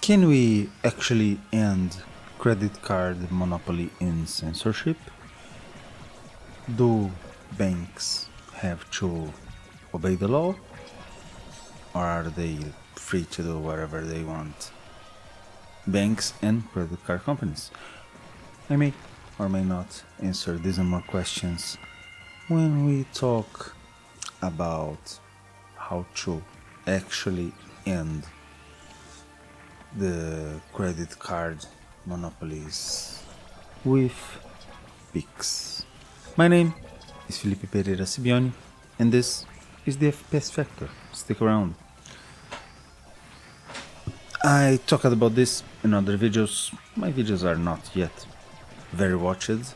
Can we actually end credit card monopoly in censorship? Do banks have to obey the law? Or are they free to do whatever they want? Banks and credit card companies. I may or may not answer these and more questions when we talk about how to actually end the credit card monopolies with Pix. My name is Felipe Pereira Sibioni, and this is the FPS Factor. Stick around. I talked about this in other videos. My videos are not yet very watched,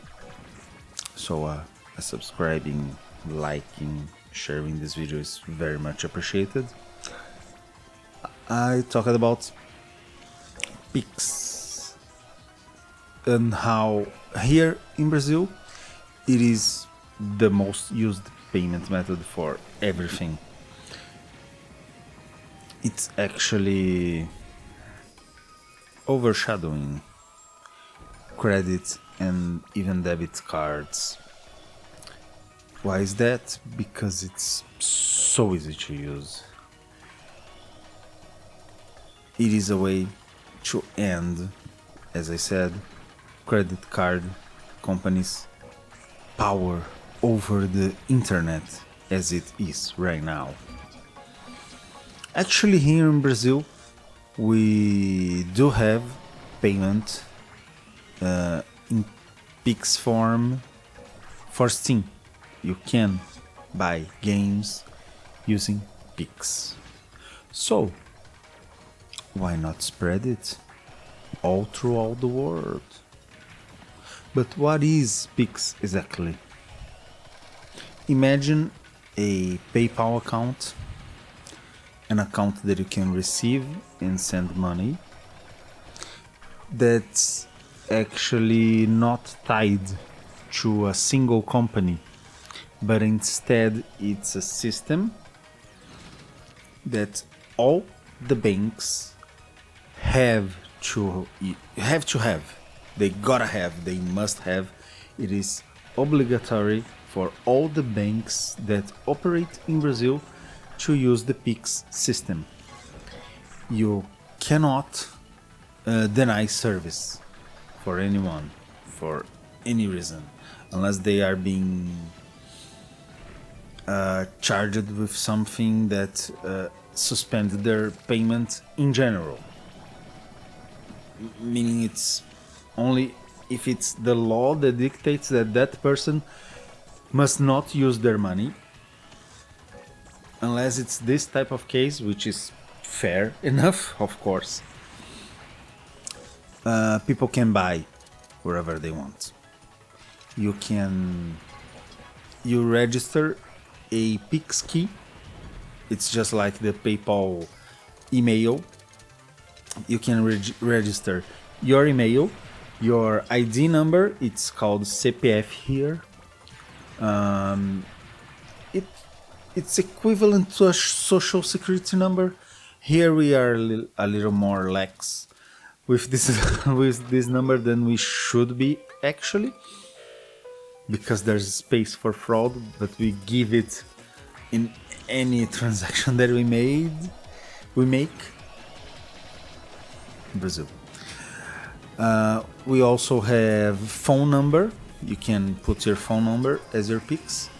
so subscribing, liking, sharing this video is very much appreciated. I talked about Pix and how here in Brazil it is the most used payment method for everything. It's actually overshadowing credit and even debit cards. Why is that? Because it's so easy to use. It is a way to end, as I said, credit card companies' power over the internet as it is right now. Actually, here in Brazil, we do have payment in Pix form for Steam. You can buy games using Pix. So, why not spread it all throughout the world? But what is Pix exactly? Imagine a PayPal account, an account that you can receive and send money that's actually not tied to a single company, but instead it's a system that all the banks have to have. They gotta have, they must have. It is obligatory for all the banks that operate in Brazil to use the Pix system. You cannot deny service for anyone for any reason, unless they are being charged with something that suspend their payment in general. Meaning it's only if it's the law that dictates that that person must not use their money. Unless it's this type of case, which is fair enough, of course. People can buy wherever they want. You register a Pix key. It's just like the PayPal email. You can register your email, your ID number. It's called CPF here. It's equivalent to a social security number. Here we are a little more lax with this with this number than we should be actually, because there's space for fraud, but we give it in any transaction that we make in Brazil. We also have phone number. You can put your phone number as your Pix,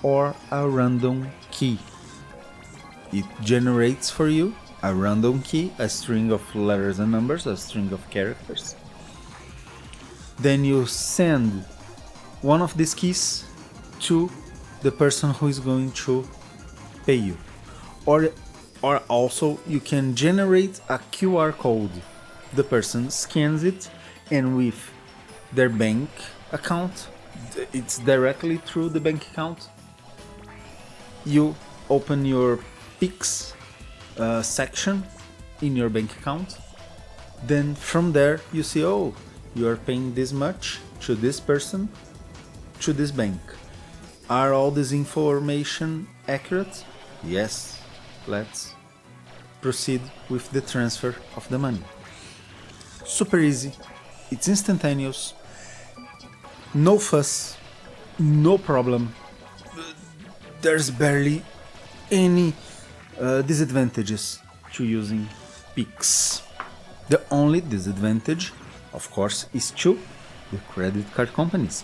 or a random key. It generates for you a random key, a string of letters and numbers, a string of characters. Then you send one of these keys to the person who is going to pay you. Or also you can generate a QR code. The person scans it, and with their bank account, it's directly through the bank account. You open your Pix section in your bank account. Then from there you see, oh, you are paying this much to this person, to this bank. Are all this information accurate? Yes. Let's proceed with the transfer of the money. super easy, it's instantaneous, no fuss, no problem. There's barely any disadvantages to using Pix. The only disadvantage, of course, is to the credit card companies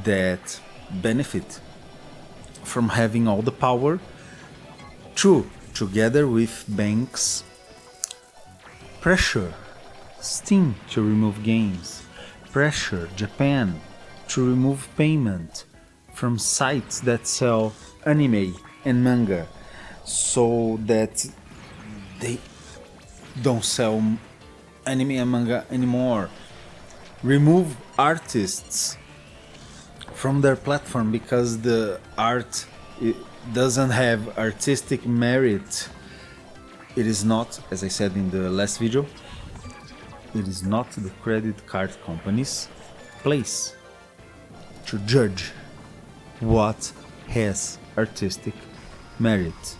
that benefit from having all the power together with banks, pressure Steam to remove games, pressure Japan to remove payment from sites that sell anime and manga so that they don't sell anime and manga anymore. Remove artists from their platform because the art doesn't have artistic merit. It is not, as I said in the last video, it is not the credit card company's place to judge what has artistic merit.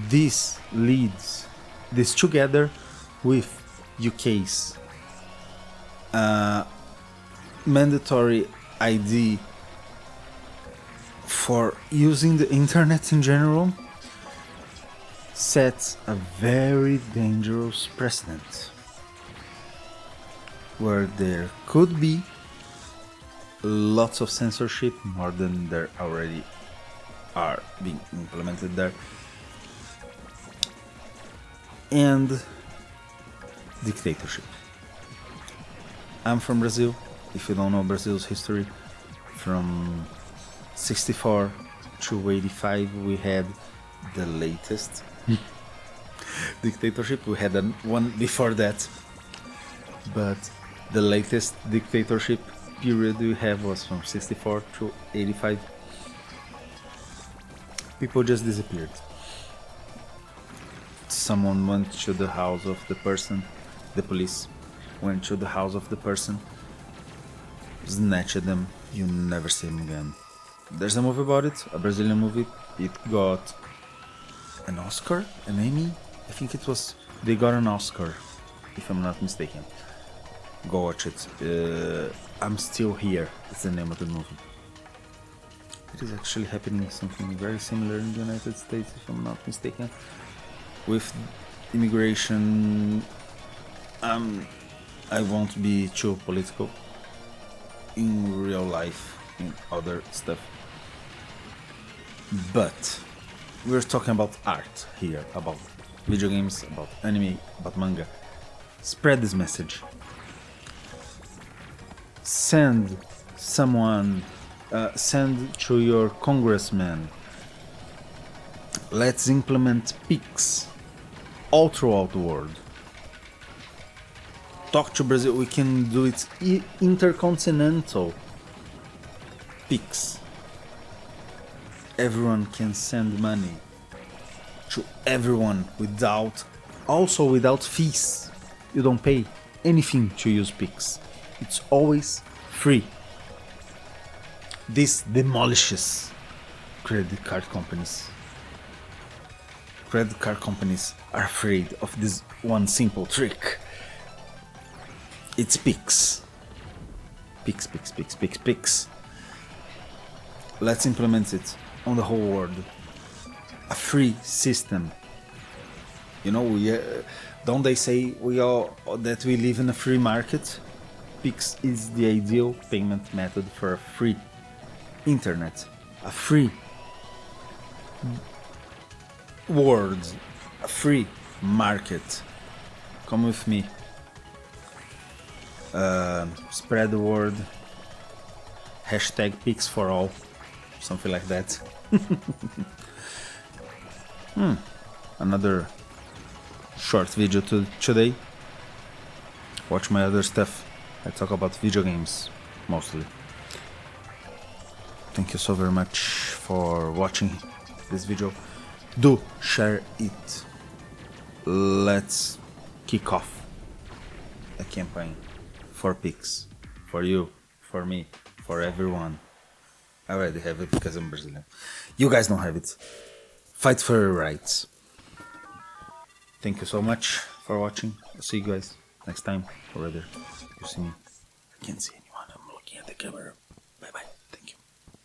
This leads this together with UK's mandatory ID for using the internet in general sets a very dangerous precedent where there could be lots of censorship, more than there already are being implemented there, and dictatorship. I'm from Brazil. If you don't know Brazil's history, from 64 to 85 we had the latest dictatorship. We had one before that, but the latest dictatorship period we have was from 64 to 85. People just disappeared. Someone went to the house of the person, the police went to the house of the person, snatched them, you never see them again. There's a movie about it, a Brazilian movie. It got an Oscar, an Emmy, I think it was. They got an Oscar, if I'm not mistaken. Go watch it. I'm Still Here, it's the name of the movie. It is actually happening something very similar in the United States, if I'm not mistaken, with immigration. I won't be too political in real life, in other stuff, but we're talking about art here, about video games, about anime, about manga. Spread this message. Send someone, send to your congressman. Let's implement Pix all throughout the world. Talk to Brazil, we can do it intercontinental Pix. Everyone can send money to everyone without fees. You don't pay anything to use Pix. It's always free. This demolishes credit card companies. Credit card companies are afraid of this one simple trick. It's Pix. Pix, Pix, Pix, Pix, Pix. Let's implement it on the whole world. A free system. You know, don't they say that we live in a free market? Pix is the ideal payment method for a free internet, a free world, a free market. Come with me. Spread the word. Hashtag Pix for all. Something like that. Another short video today. Watch my other stuff. I talk about video games mostly. Thank you so very much for watching this video. Do share it. Let's kick off a campaign for Pix. For you, for me, for everyone. I already have it because I'm Brazilian. You guys don't have it. Fight for your rights. Thank you so much for watching. I'll see you guys next time. Or rather, you see me. I can't see anyone. I'm looking at the camera.